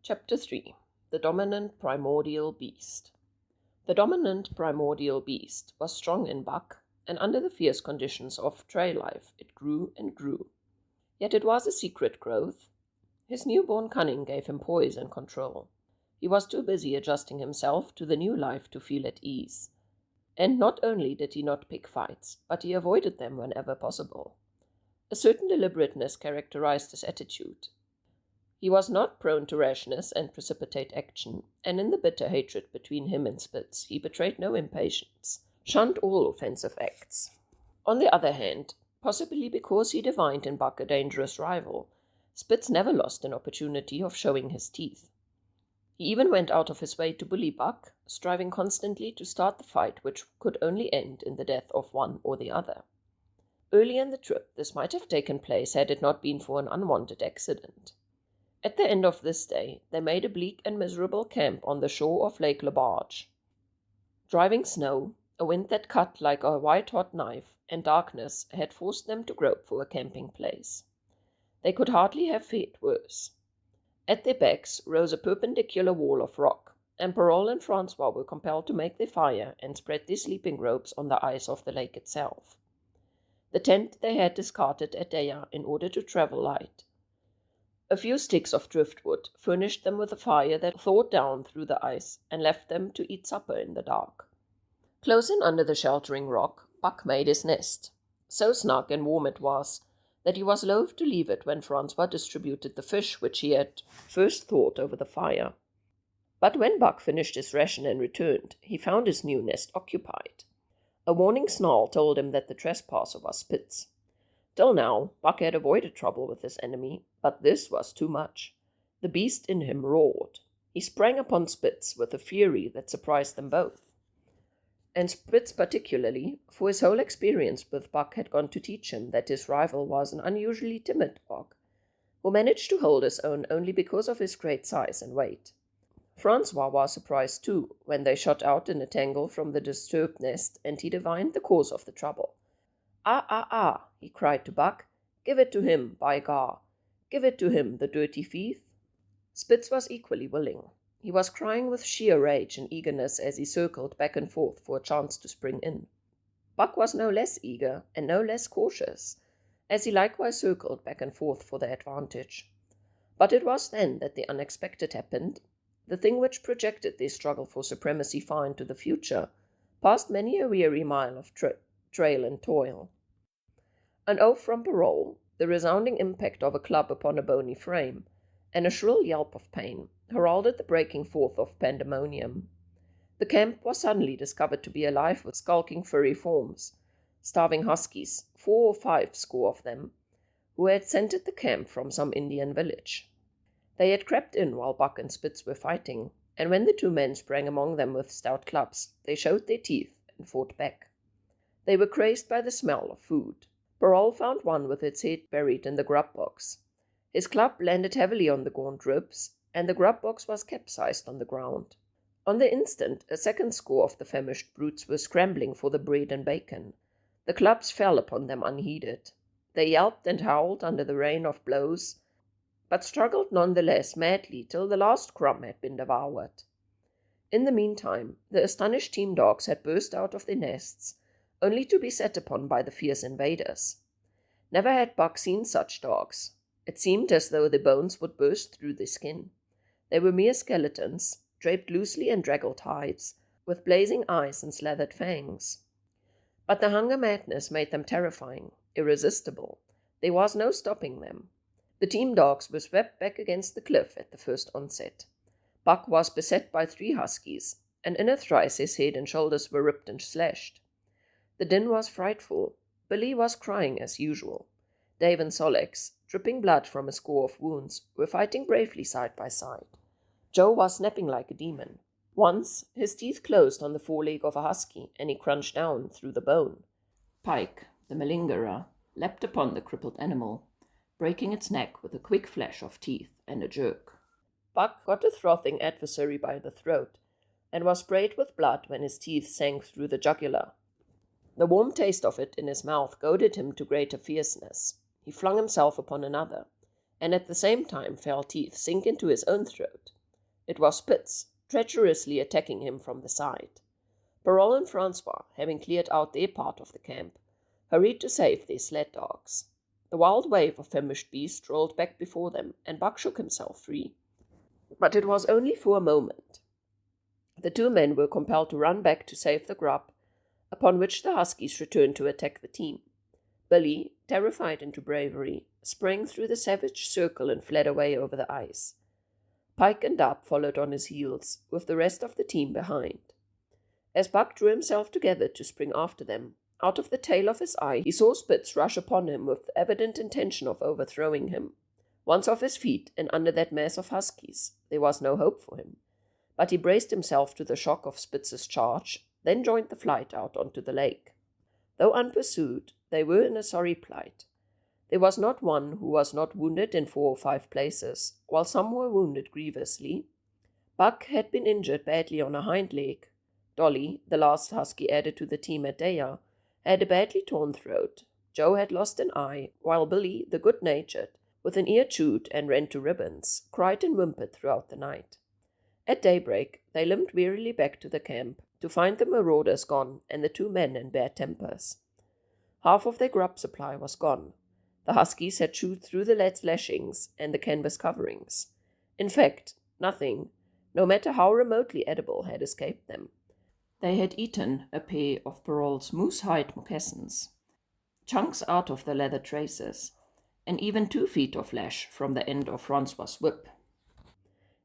Chapter 3 The Dominant Primordial Beast. The dominant primordial beast was strong in buck, and under the fierce conditions of trail life it grew and grew. Yet it was a secret growth. His newborn cunning gave him poise and control. He was too busy adjusting himself to the new life to feel at ease. And not only did he not pick fights, but he avoided them whenever possible. A certain deliberateness characterized his attitude. He was not prone to rashness and precipitate action, and in the bitter hatred between him and Spitz, he betrayed no impatience, shunned all offensive acts. On the other hand, possibly because he divined in Buck a dangerous rival, Spitz never lost an opportunity of showing his teeth. He even went out of his way to bully Buck, striving constantly to start the fight which could only end in the death of one or the other. Early in the trip, this might have taken place had it not been for an unwanted accident. At the end of this day, they made a bleak and miserable camp on the shore of Lake Labarge. Driving snow, a wind that cut like a white-hot knife, and darkness had forced them to grope for a camping place. They could hardly have fared worse. At their backs rose a perpendicular wall of rock, and Parole and Francois were compelled to make their fire and spread their sleeping robes on the ice of the lake itself. The tent they had discarded at Deya in order to travel light. A few sticks of driftwood furnished them with a fire that thawed down through the ice and left them to eat supper in the dark. Close in under the sheltering rock, Buck made his nest. So snug and warm it was that he was loath to leave it when Francois distributed the fish which he had first thawed over the fire. But when Buck finished his ration and returned, he found his new nest occupied. A warning snarl told him that the trespasser was Spitz. Till now, Buck had avoided trouble with his enemy, but this was too much. The beast in him roared. He sprang upon Spitz with a fury that surprised them both. And Spitz particularly, for his whole experience with Buck had gone to teach him that his rival was an unusually timid dog, who managed to hold his own only because of his great size and weight. Francois was surprised too, when they shot out in a tangle from the disturbed nest, and he divined the cause of the trouble. Ah, he cried to Buck, give it to him, by gar! Give it to him, the dirty thief! Spitz was equally willing. He was crying with sheer rage and eagerness as he circled back and forth for a chance to spring in. Buck was no less eager and no less cautious, as he likewise circled back and forth for the advantage. But it was then that the unexpected happened, the thing which projected their struggle for supremacy far into the future, past many a weary mile of trail and toil. An oath from Parole, the resounding impact of a club upon a bony frame, and a shrill yelp of pain heralded the breaking forth of pandemonium. The camp was suddenly discovered to be alive with skulking furry forms, starving huskies, 4 or 5 score of them, who had scented the camp from some Indian village. They had crept in while Buck and Spitz were fighting, and when the 2 men sprang among them with stout clubs, they showed their teeth and fought back. They were crazed by the smell of food. Parole found one with its head buried in the grub box. His club landed heavily on the gaunt ribs, and the grub box was capsized on the ground. On the instant, a 2 score of the famished brutes were scrambling for the bread and bacon. The clubs fell upon them unheeded. They yelped and howled under the rain of blows, but struggled none the less madly till the last crumb had been devoured. In the meantime, the astonished team dogs had burst out of their nests, only to be set upon by the fierce invaders. Never had Buck seen such dogs. It seemed as though their bones would burst through their skin. They were mere skeletons, draped loosely in draggled hides, with blazing eyes and slathered fangs. But the hunger madness made them terrifying, irresistible. There was no stopping them. The team dogs were swept back against the cliff at the first onset. Buck was beset by 3 huskies, and in a trice his head and shoulders were ripped and slashed. The din was frightful. Billy was crying as usual. Dave and Solex, dripping blood from a score of wounds, were fighting bravely side by side. Joe was snapping like a demon. Once, his teeth closed on the foreleg of a husky, and he crunched down through the bone. Pike, the malingerer, leapt upon the crippled animal, breaking its neck with a quick flash of teeth and a jerk. Buck got a frothing adversary by the throat, and was sprayed with blood when his teeth sank through the jugular. The warm taste of it in his mouth goaded him to greater fierceness. He flung himself upon another, and at the same time felt teeth sink into his own throat. It was Spitz, treacherously attacking him from the side. Parole and Francois, having cleared out their part of the camp, hurried to save their sled dogs. The wild wave of famished beasts rolled back before them, and Buck shook himself free. But it was only for a moment. The two men were compelled to run back to save the grub, upon which the huskies returned to attack the team. Billy, terrified into bravery, sprang through the savage circle and fled away over the ice. Pike and Dub followed on his heels, with the rest of the team behind. As Buck drew himself together to spring after them, out of the tail of his eye he saw Spitz rush upon him with the evident intention of overthrowing him. Once off his feet and under that mass of huskies, there was no hope for him. But he braced himself to the shock of Spitz's charge, then joined the flight out onto the lake. Though unpursued, they were in a sorry plight. There was not one who was not wounded in 4 or 5 places, while some were wounded grievously. Buck had been injured badly on a hind leg. Dolly, the last husky added to the team at Daya, had a badly torn throat. Joe had lost an eye, while Billy, the good-natured, with an ear chewed and rent to ribbons, cried and whimpered throughout the night. At daybreak, they limped wearily back to the camp, to find the marauders gone and the 2 men in bad tempers. Half of their grub supply was gone. The huskies had chewed through the lad's lashings and the canvas coverings. In fact, nothing, no matter how remotely edible, had escaped them. They had eaten a pair of Parole's moose-hide moccasins, chunks out of the leather traces, and even 2 feet of lash from the end of Francois' whip.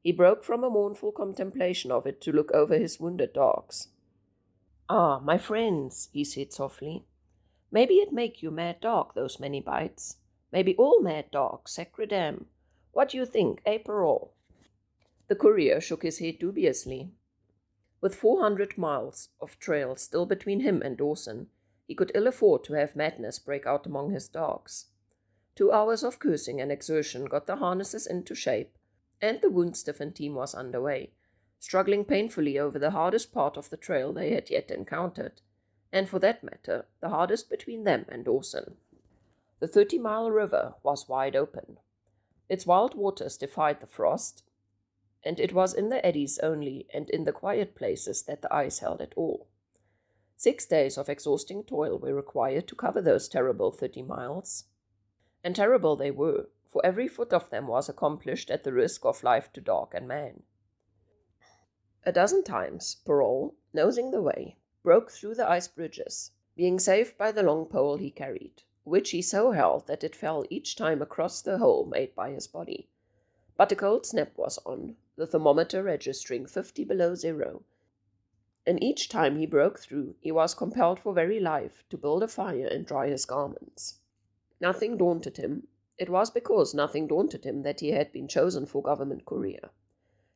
He broke from a mournful contemplation of it to look over his wounded dogs. "Ah, my friends," he said softly, "maybe it make you mad dog, those many bites. Maybe all mad dogs, sacredam. What do you think, Parole?" The courier shook his head dubiously. With 400 miles of trail still between him and Dawson, he could ill afford to have madness break out among his dogs. 2 hours of cursing and exertion got the harnesses into shape, and the wound-stiffened team was underway, struggling painfully over the hardest part of the trail they had yet encountered, and for that matter, the hardest between them and Dawson. The 30-mile river was wide open. Its wild waters defied the frost, and it was in the eddies only and in the quiet places that the ice held at all. 6 days of exhausting toil were required to cover those terrible 30 miles. And terrible they were, for every foot of them was accomplished at the risk of life to dog and man. A dozen times, Parole, nosing the way, broke through the ice bridges, being saved by the long pole he carried, which he so held that it fell each time across the hole made by his body. But a cold snap was on, the thermometer registering 50 below zero, and each time he broke through, he was compelled for very life to build a fire and dry his garments. Nothing daunted him. It was because nothing daunted him that he had been chosen for government courier.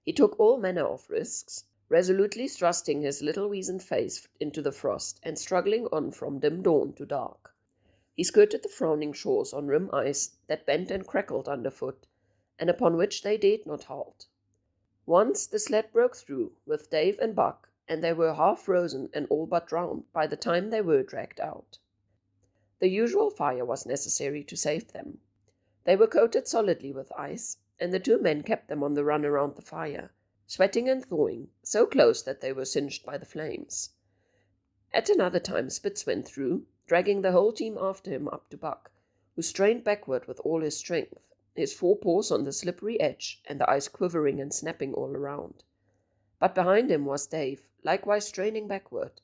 He took all manner of risks, resolutely thrusting his little weazened face into the frost and struggling on from dim dawn to dark. He skirted the frowning shores on rim ice that bent and crackled underfoot, and upon which they dared not halt. Once the sled broke through with Dave and Buck, and they were half frozen and all but drowned by the time they were dragged out. The usual fire was necessary to save them. They were coated solidly with ice, and the 2 men kept them on the run around the fire, sweating and thawing, so close that they were singed by the flames. At another time Spitz went through, dragging the whole team after him up to Buck, who strained backward with all his strength, his 4 paws on the slippery edge and the ice quivering and snapping all around. But behind him was Dave, likewise straining backward,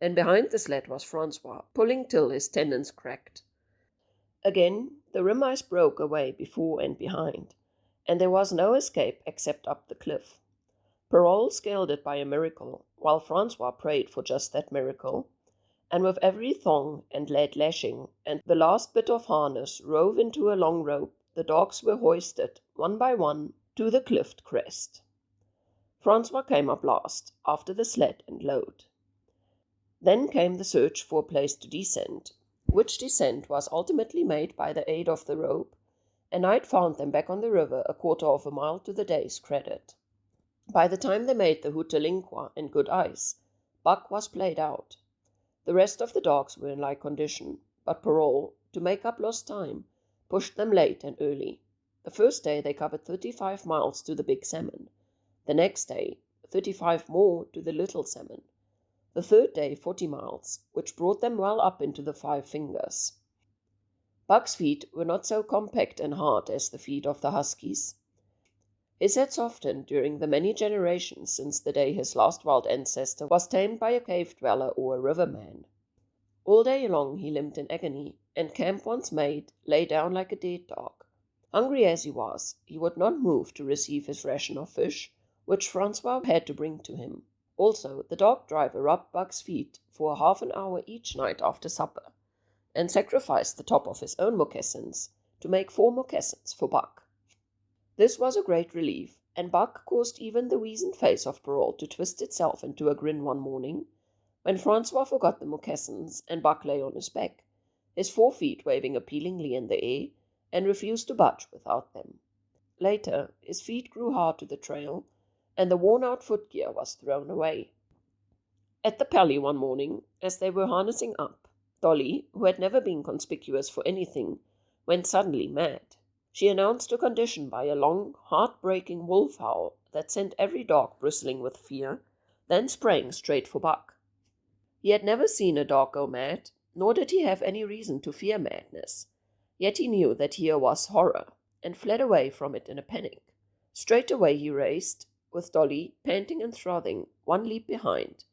and behind the sled was Francois, pulling till his tendons cracked. Again, the rim ice broke away before and behind, and there was no escape except up the cliff. Parole scaled it by a miracle, while Francois prayed for just that miracle, and with every thong and lead lashing and the last bit of harness rove into a long rope, the dogs were hoisted, one by one, to the cliff crest. Francois came up last, after the sled and load. Then came the search for a place to descend, which descent was ultimately made by the aid of the rope, and night found them back on the river a 1/4 mile to the day's credit. By the time they made the Hootalinqua and good ice, Buck was played out. The rest of the dogs were in like condition, but Parole, to make up lost time, pushed them late and early. The first day they covered 35 miles to the big salmon. The next day, 35 more to the little salmon. The third day, 40 miles, which brought them well up into the 5 fingers. Buck's feet were not so compact and hard as the feet of the huskies. His had softened during the many generations since the day his last wild ancestor was tamed by a cave dweller or a riverman. All day long he limped in agony, and camp once made, lay down like a dead dog. Hungry as he was, he would not move to receive his ration of fish, which Francois had to bring to him. Also, the dog driver rubbed Buck's feet for half an hour each night after supper, and sacrificed the top of his own moccasins to make 4 moccasins for Buck. This was a great relief, and Buck caused even the weazened face of Parole to twist itself into a grin one morning, when Francois forgot the moccasins and Buck lay on his back, his 4 feet waving appealingly in the air, and refused to budge without them. Later, his feet grew hard to the trail, and the worn-out footgear was thrown away. At the Pally one morning, as they were harnessing up, Dolly, who had never been conspicuous for anything, went suddenly mad. She announced a condition by a long, heart-breaking wolf howl that sent every dog bristling with fear, then sprang straight for Buck. He had never seen a dog go mad, nor did he have any reason to fear madness. Yet he knew that here was horror, and fled away from it in a panic. Straight away he raced, with Dolly, panting and frothing, 1 leap behind.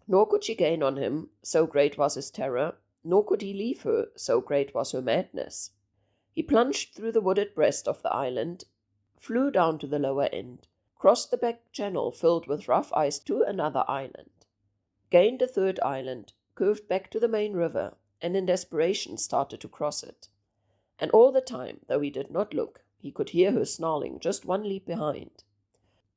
Nor could she gain on him, so great was his terror, nor could he leave her, so great was her madness. He plunged through the wooded breast of the island, flew down to the lower end, crossed the back channel filled with rough ice to another island, gained a 3rd island, curved back to the main river, and in desperation started to cross it. And all the time, though he did not look, he could hear her snarling just 1 leap behind.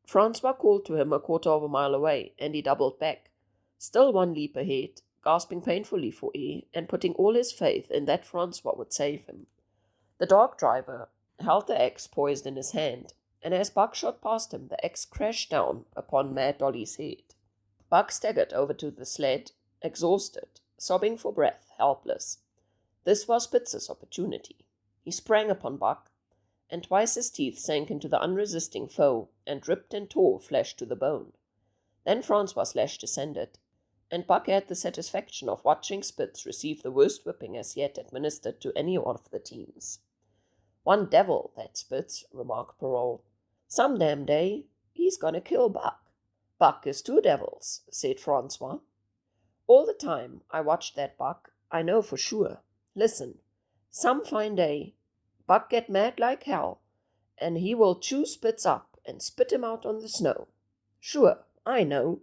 Francois called to him a 1/4 mile away, and he doubled back, still 1 leap ahead, gasping painfully for air, and putting all his faith in that Francois would save him. The dog driver held the axe poised in his hand, and as Buck shot past him, the axe crashed down upon Mad Dolly's head. Buck staggered over to the sled, exhausted, sobbing for breath, helpless. This was Spitz's opportunity. He sprang upon Buck, and twice his teeth sank into the unresisting foe, and ripped and tore flesh to the bone. Then Francois' lash descended, and Buck had the satisfaction of watching Spitz receive the worst whipping as yet administered to any of the teams. "One devil, that Spitz," remarked Parole. "Some damn day, he's gonna kill Buck." "Buck is 2 devils," said Francois. "All the time I watched that Buck, I know for sure. Listen, some fine day, Buck get mad like hell, and he will chew Spitz up and spit him out on the snow. Sure, I know."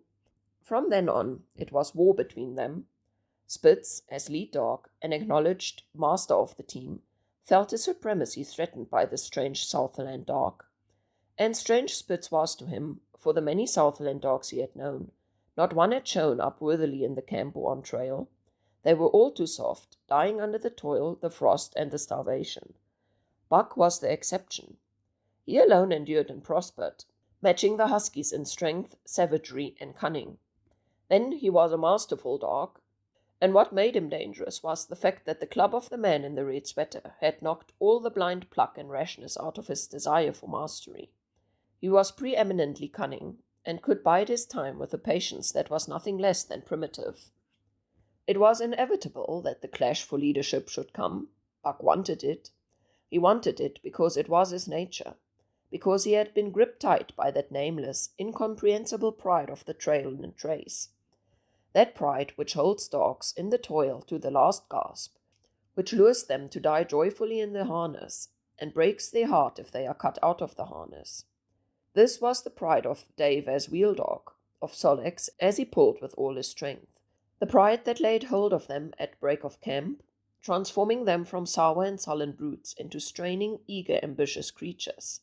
From then on, it was war between them. Spitz, as lead dog, an acknowledged master of the team, felt his supremacy threatened by the strange Southland dog. And strange Spitz was to him, for the many Southland dogs he had known. Not one had shown up worthily in the camp or on trail. They were all too soft, dying under the toil, the frost, and the starvation. Buck was the exception. He alone endured and prospered, matching the huskies in strength, savagery, and cunning. Then he was a masterful dog, and what made him dangerous was the fact that the club of the man in the red sweater had knocked all the blind pluck and rashness out of his desire for mastery. He was preeminently cunning, and could bide his time with a patience that was nothing less than primitive. It was inevitable that the clash for leadership should come. Buck wanted it. He wanted it because it was his nature, because he had been gripped tight by that nameless, incomprehensible pride of the trail and trace. That pride which holds dogs in the toil to the last gasp, which lures them to die joyfully in the harness, and breaks their heart if they are cut out of the harness. This was the pride of Dave as wheel dog, of Sol-leks as he pulled with all his strength. The pride that laid hold of them at break of camp, transforming them from sour and sullen brutes into straining, eager, ambitious creatures.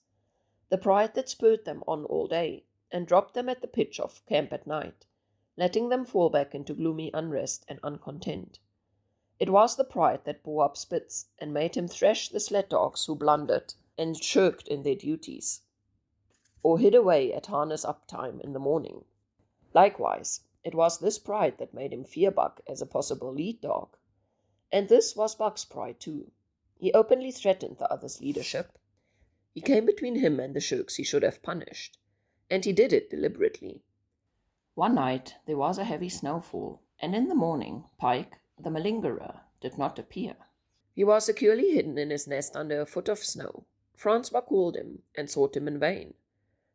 The pride that spurred them on all day, and dropped them at the pitch of camp at night, letting them fall back into gloomy unrest and uncontent. It was the pride that bore up Spitz, and made him thrash the sled dogs who blundered and shirked in their duties, or hid away at harness-up time in the morning. Likewise, it was this pride that made him fear Buck as a possible lead dog. And this was Buck's pride too. He openly threatened the other's leadership. He came between him and the shirks he should have punished, and he did it deliberately. One night there was a heavy snowfall, and in the morning Pike, the malingerer, did not appear. He was securely hidden in his nest under a foot of snow. Francois called him and sought him in vain.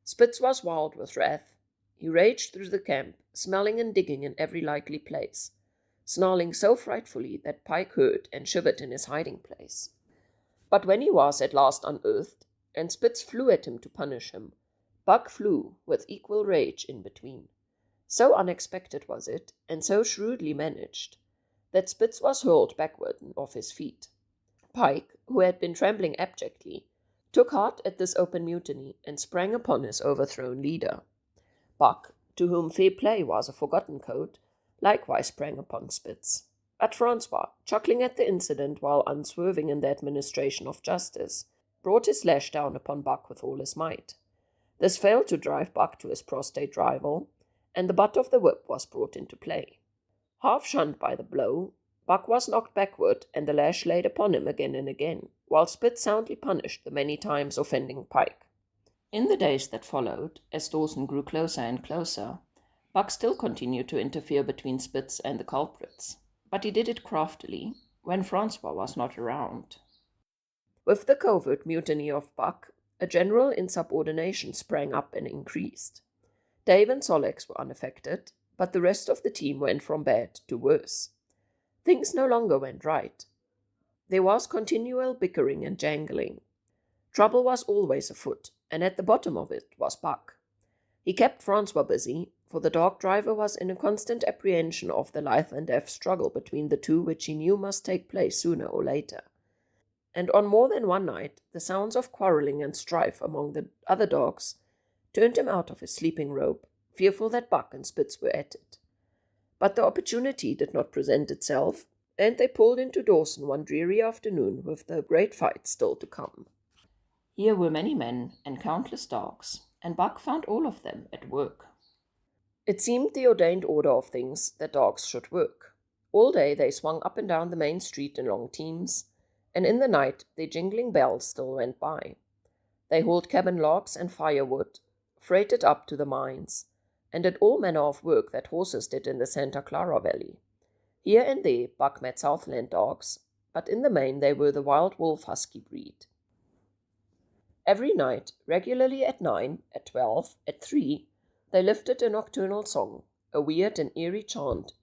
Spitz was wild with wrath. He raged through the camp, smelling and digging in every likely place, snarling so frightfully that Pike heard and shivered in his hiding place. But when he was at last unearthed, and Spitz flew at him to punish him, Buck flew with equal rage in between. So unexpected was it, and so shrewdly managed, that Spitz was hurled backward and off his feet. Pike, who had been trembling abjectly, took heart at this open mutiny and sprang upon his overthrown leader. Buck, to whom fair play was a forgotten code, likewise sprang upon Spitz. But Francois, chuckling at the incident while unswerving in the administration of justice, brought his lash down upon Buck with all his might. This failed to drive Buck to his prostrate rival, and the butt of the whip was brought into play. Half shunned by the blow, Buck was knocked backward, and the lash laid upon him again and again, while Spitz soundly punished the many times offending Pike. In the days that followed, as Dawson grew closer and closer, Buck still continued to interfere between Spitz and the culprits, but he did it craftily when Francois was not around. With the covert mutiny of Buck, a general insubordination sprang up and increased. Dave and Sol-leks were unaffected, but the rest of the team went from bad to worse. Things no longer went right. There was continual bickering and jangling. Trouble was always afoot, and at the bottom of it was Buck. He kept Francois busy, for the dog driver was in a constant apprehension of the life and death struggle between the two, which he knew must take place sooner or later. And on more than one night, the sounds of quarrelling and strife among the other dogs turned him out of his sleeping robe, fearful that Buck and Spitz were at it. But the opportunity did not present itself, and they pulled into Dawson one dreary afternoon with the great fight still to come. Here were many men and countless dogs, and Buck found all of them at work. It seemed the ordained order of things that dogs should work. All day they swung up and down the main street in long teams, and in the night their jingling bells still went by. They hauled cabin logs and firewood, freighted up to the mines, and did all manner of work that horses did in the Santa Clara Valley. Here and there Buck met Southland dogs, but in the main they were the wild wolf husky breed. Every night, regularly at 9, at 12, at 3, they lifted a nocturnal song, a weird and eerie chant,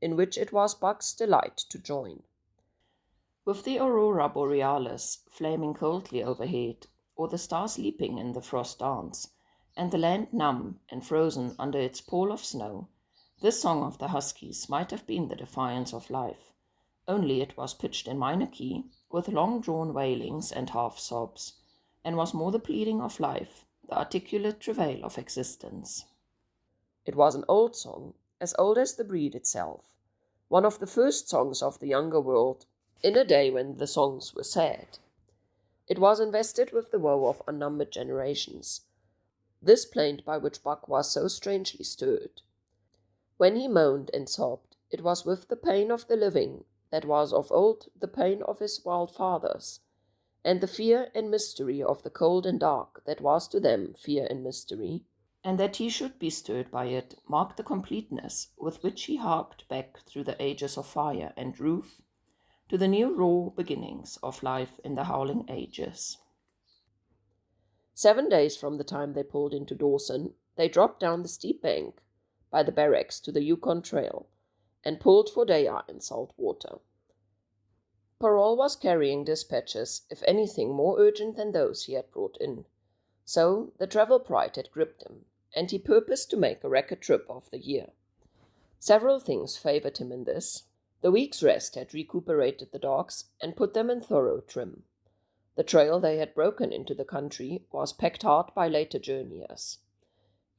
in which it was Buck's delight to join. With the aurora borealis flaming coldly overhead, or the stars leaping in the frost dance, and the land numb and frozen under its pall of snow, this song of the huskies might have been the defiance of life, only it was pitched in minor key, with long-drawn wailings and half-sobs, and was more the pleading of life, the articulate travail of existence. It was an old song, as old as the breed itself, one of the first songs of the younger world, in a day when the songs were sad. It was invested with the woe of unnumbered generations, this plaint by which Buck was so strangely stirred. When he moaned and sobbed, it was with the pain of the living that was of old the pain of his wild fathers, and the fear and mystery of the cold and dark that was to them fear and mystery, and that he should be stirred by it marked the completeness with which he harked back through the ages of fire and roof to the new raw beginnings of life in the howling ages. 7 days from the time they pulled into Dawson, they dropped down the steep bank by the barracks to the Yukon Trail and pulled for Daya in salt water. Parole was carrying dispatches, if anything more urgent than those he had brought in. So the travel pride had gripped him, and he purposed to make a record trip of the year. Several things favored him in this. The week's rest had recuperated the dogs and put them in thorough trim. The trail they had broken into the country was packed hard by later journeyers.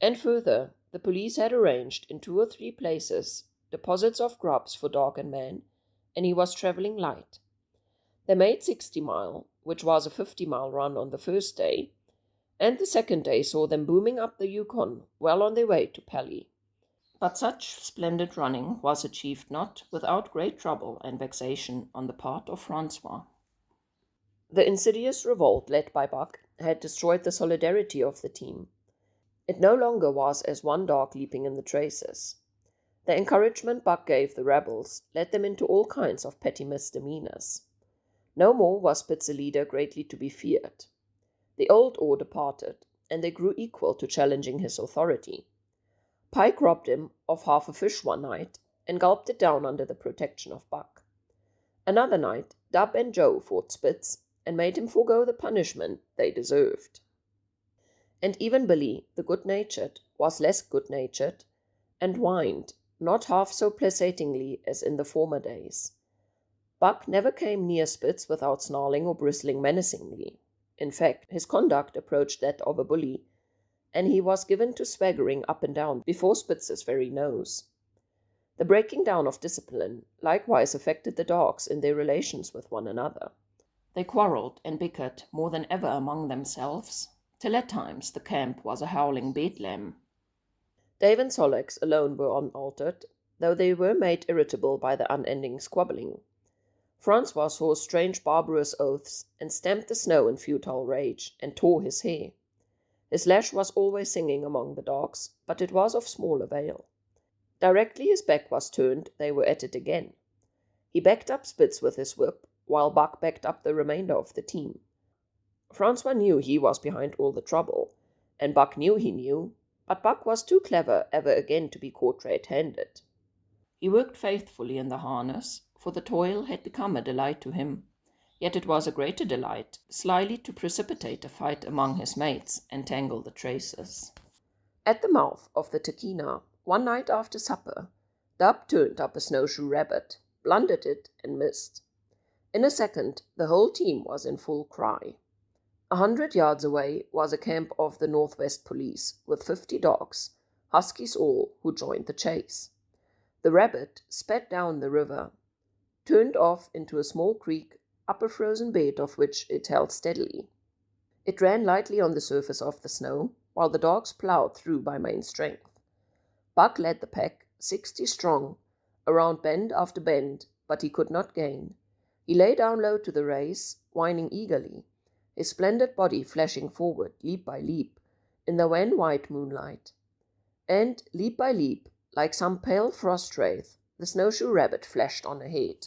And further, the police had arranged in 2 or 3 places deposits of grubs for dog and man, and he was traveling light. They made 60 Mile, which was a 50-mile run on the first day, and the second day saw them booming up the Yukon, well on their way to Pali. But such splendid running was achieved not without great trouble and vexation on the part of Francois. The insidious revolt led by Buck had destroyed the solidarity of the team. It no longer was as one dog leaping in the traces. The encouragement Buck gave the rebels led them into all kinds of petty misdemeanors. No more was Spitz a leader greatly to be feared. The old awe departed, and they grew equal to challenging his authority. Pike robbed him of half a fish one night, and gulped it down under the protection of Buck. Another night, Dub and Joe fought Spitz, and made him forego the punishment they deserved. And even Billy, the good-natured, was less good-natured, and whined, not half so placatingly as in the former days. Buck never came near Spitz without snarling or bristling menacingly. In fact, his conduct approached that of a bully, and he was given to swaggering up and down before Spitz's very nose. The breaking down of discipline likewise affected the dogs in their relations with one another. They quarreled and bickered more than ever among themselves, till at times the camp was a howling bedlam. Dave and Sol-leks alone were unaltered, though they were made irritable by the unending squabbling. Francois swore strange barbarous oaths, and stamped the snow in futile rage, and tore his hair. His lash was always singing among the dogs, but it was of small avail. Directly his back was turned, they were at it again. He backed up Spitz with his whip, while Buck backed up the remainder of the team. Francois knew he was behind all the trouble, and Buck knew he knew, but Buck was too clever ever again to be caught red-handed. He worked faithfully in the harness, for the toil had become a delight to him. Yet it was a greater delight slyly to precipitate a fight among his mates and tangle the traces. At the mouth of the Tahkeena, one night after supper, Dub turned up a snowshoe rabbit, blundered it, and missed. In a second, the whole team was in full cry. 100 yards away was a camp of the Northwest Police, with 50 dogs, huskies all, who joined the chase. The rabbit sped down the river, turned off into a small creek, up a frozen bed of which it held steadily. It ran lightly on the surface of the snow, while the dogs plowed through by main strength. Buck led the pack, 60 strong, around bend after bend, but he could not gain. He lay down low to the race, whining eagerly, his splendid body flashing forward, leap by leap, in the wan-white moonlight. And, leap by leap, like some pale frost wraith, the snowshoe rabbit flashed on ahead.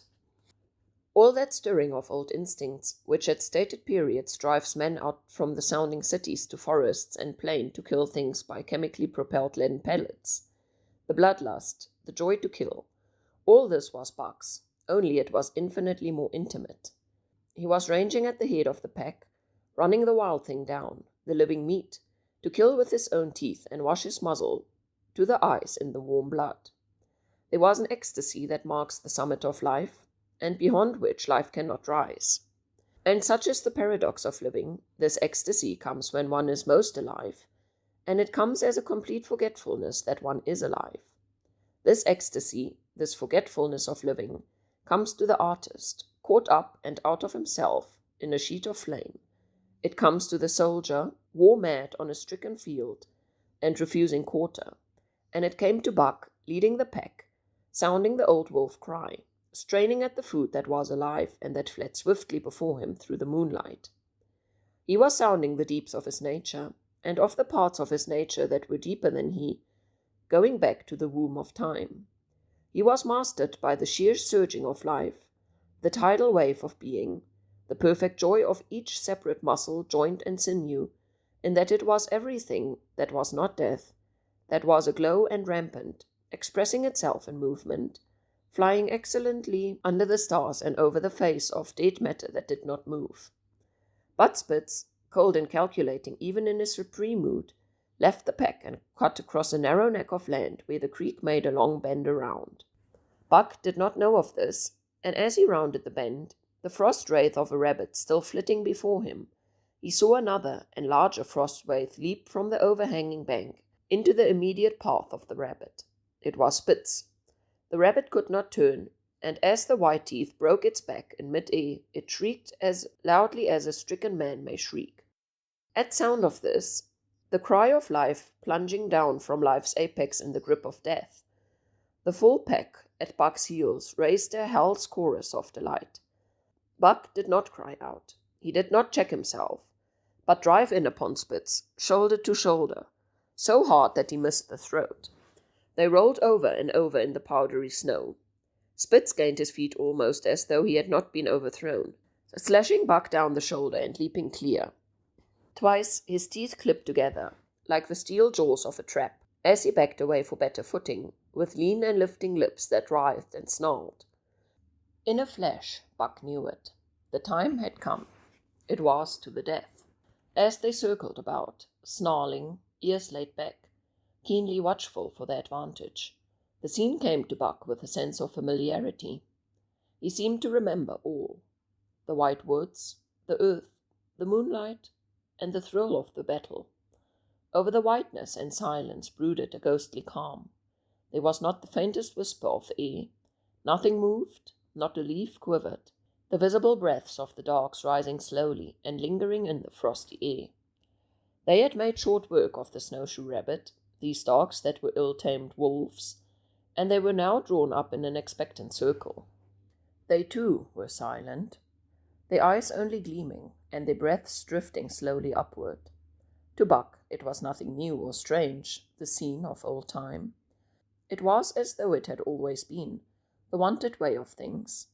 All that stirring of old instincts, which at stated periods drives men out from the sounding cities to forests and plain to kill things by chemically propelled leaden pellets, the bloodlust, the joy to kill, all this was Buck's, only it was infinitely more intimate. He was ranging at the head of the pack, running the wild thing down, the living meat, to kill with his own teeth and wash his muzzle to the eyes in the warm blood. There was an ecstasy that marks the summit of life, and beyond which life cannot rise. And such is the paradox of living. This ecstasy comes when one is most alive, and it comes as a complete forgetfulness that one is alive. This ecstasy, this forgetfulness of living, comes to the artist, caught up and out of himself in a sheet of flame. It comes to the soldier, war-mad on a stricken field, and refusing quarter. And it came to Buck, leading the pack, sounding the old wolf cry, straining at the food that was alive and that fled swiftly before him through the moonlight. He was sounding the deeps of his nature, and of the parts of his nature that were deeper than he, going back to the womb of time. He was mastered by the sheer surging of life, the tidal wave of being, the perfect joy of each separate muscle, joint, and sinew, in that it was everything that was not death, that was aglow and rampant, expressing itself in movement, flying excellently under the stars and over the face of dead matter that did not move. But Spitz, cold and calculating even in his supreme mood, left the pack and cut across a narrow neck of land where the creek made a long bend around. Buck did not know of this, and as he rounded the bend, the frost wraith of a rabbit still flitting before him, he saw another and larger frost wraith leap from the overhanging bank into the immediate path of the rabbit. It was Spitz. The rabbit could not turn, and as the white teeth broke its back in mid-air, it shrieked as loudly as a stricken man may shriek. At sound of this, the cry of life plunging down from life's apex in the grip of death, the full pack at Buck's heels raised their hell's chorus of delight. Buck did not cry out. He did not check himself, but drive in upon Spitz, shoulder to shoulder, so hard that he missed the throat. They rolled over and over in the powdery snow. Spitz gained his feet almost as though he had not been overthrown, slashing Buck down the shoulder and leaping clear. Twice his teeth clipped together, like the steel jaws of a trap, as he backed away for better footing, with lean and lifting lips that writhed and snarled. In a flash, Buck knew it. The time had come. It was to the death. As they circled about, snarling, ears laid back, keenly watchful for their advantage, the scene came to Buck with a sense of familiarity. He seemed to remember all. The white woods, the earth, the moonlight, and the thrill of the battle. Over the whiteness and silence brooded a ghostly calm. There was not the faintest whisper of air. Nothing moved, not a leaf quivered, the visible breaths of the dogs rising slowly and lingering in the frosty air. They had made short work of the snowshoe rabbit, these dogs that were ill-tamed wolves, and they were now drawn up in an expectant circle. They too were silent, their eyes only gleaming, and their breaths drifting slowly upward. To Buck it was nothing new or strange, the scene of old time. It was as though it had always been, the wonted way of things.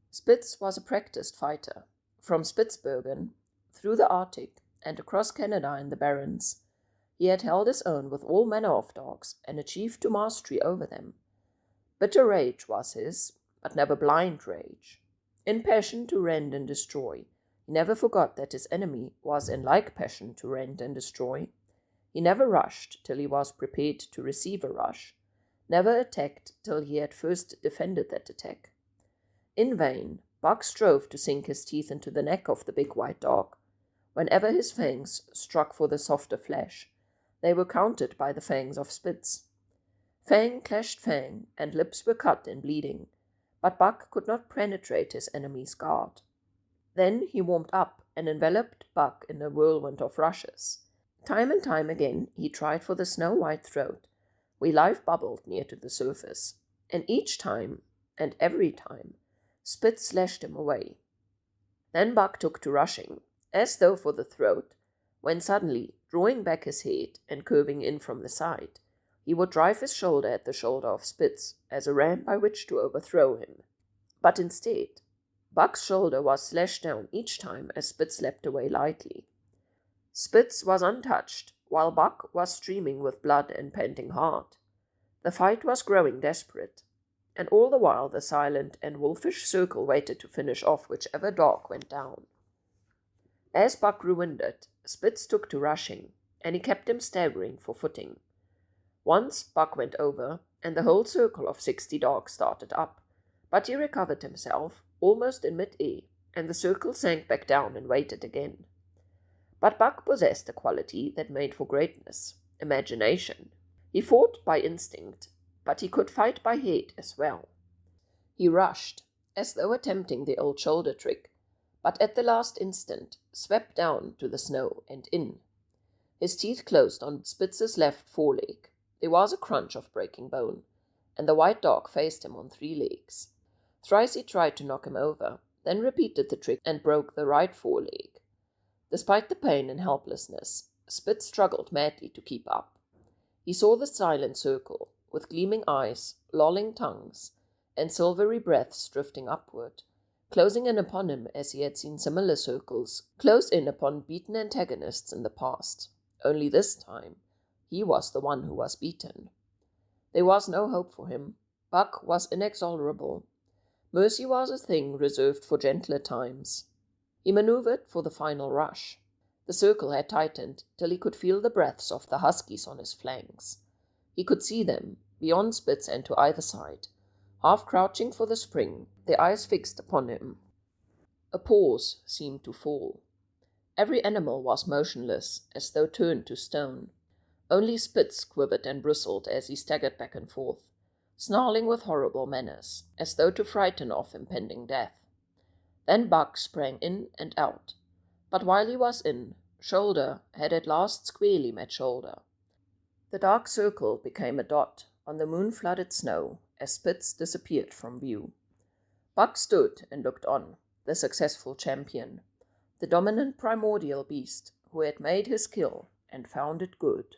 Spitz was a practiced fighter. From Spitzbergen, through the Arctic, and across Canada and the Barrens, he had held his own with all manner of dogs, and achieved to mastery over them. Bitter rage was his, but never blind rage. In passion to rend and destroy, he never forgot that his enemy was in like passion to rend and destroy. He never rushed till he was prepared to receive a rush, never attacked till he had first defended that attack. In vain, Buck strove to sink his teeth into the neck of the big white dog. Whenever his fangs struck for the softer flesh, they were countered by the fangs of Spitz. Fang clashed fang, and lips were cut and bleeding, but Buck could not penetrate his enemy's guard. Then he warmed up and enveloped Buck in a whirlwind of rushes. Time and time again he tried for the snow-white throat, where life bubbled near to the surface, and each time, and every time, Spitz slashed him away. Then Buck took to rushing, as though for the throat, when suddenly, drawing back his head and curving in from the side, he would drive his shoulder at the shoulder of Spitz as a ram by which to overthrow him. But instead, Buck's shoulder was slashed down each time as Spitz leapt away lightly. Spitz was untouched, while Buck was streaming with blood and panting hard. The fight was growing desperate, and all the while the silent and wolfish circle waited to finish off whichever dog went down. As Buck grew winded, Spitz took to rushing, and he kept him staggering for footing. Once Buck went over, and the whole circle of 60 dogs started up, but he recovered himself, almost in mid-air, and the circle sank back down and waited again. But Buck possessed a quality that made for greatness, imagination. He fought by instinct, but he could fight by head as well. He rushed, as though attempting the old shoulder trick, but at the last instant swept down to the snow and in. His teeth closed on Spitz's left foreleg. There was a crunch of breaking bone, and the white dog faced him on 3 legs. Thrice he tried to knock him over, then repeated the trick and broke the right foreleg. Despite the pain and helplessness, Spitz struggled madly to keep up. He saw the silent circle, with gleaming eyes, lolling tongues, and silvery breaths drifting upward, closing in upon him as he had seen similar circles close in upon beaten antagonists in the past. Only this time, he was the one who was beaten. There was no hope for him. Buck was inexorable. Mercy was a thing reserved for gentler times. He maneuvered for the final rush. The circle had tightened till he could feel the breaths of the huskies on his flanks. He could see them, beyond Spitz and to either side, half crouching for the spring, their eyes fixed upon him. A pause seemed to fall. Every animal was motionless, as though turned to stone. Only Spitz quivered and bristled as he staggered back and forth, snarling with horrible menace, as though to frighten off impending death. Then Buck sprang in and out, but while he was in, shoulder had at last squarely met shoulder. The dark circle became a dot on the moon-flooded snow as Spitz disappeared from view. Buck stood and looked on, the successful champion, the dominant primordial beast who had made his kill and found it good.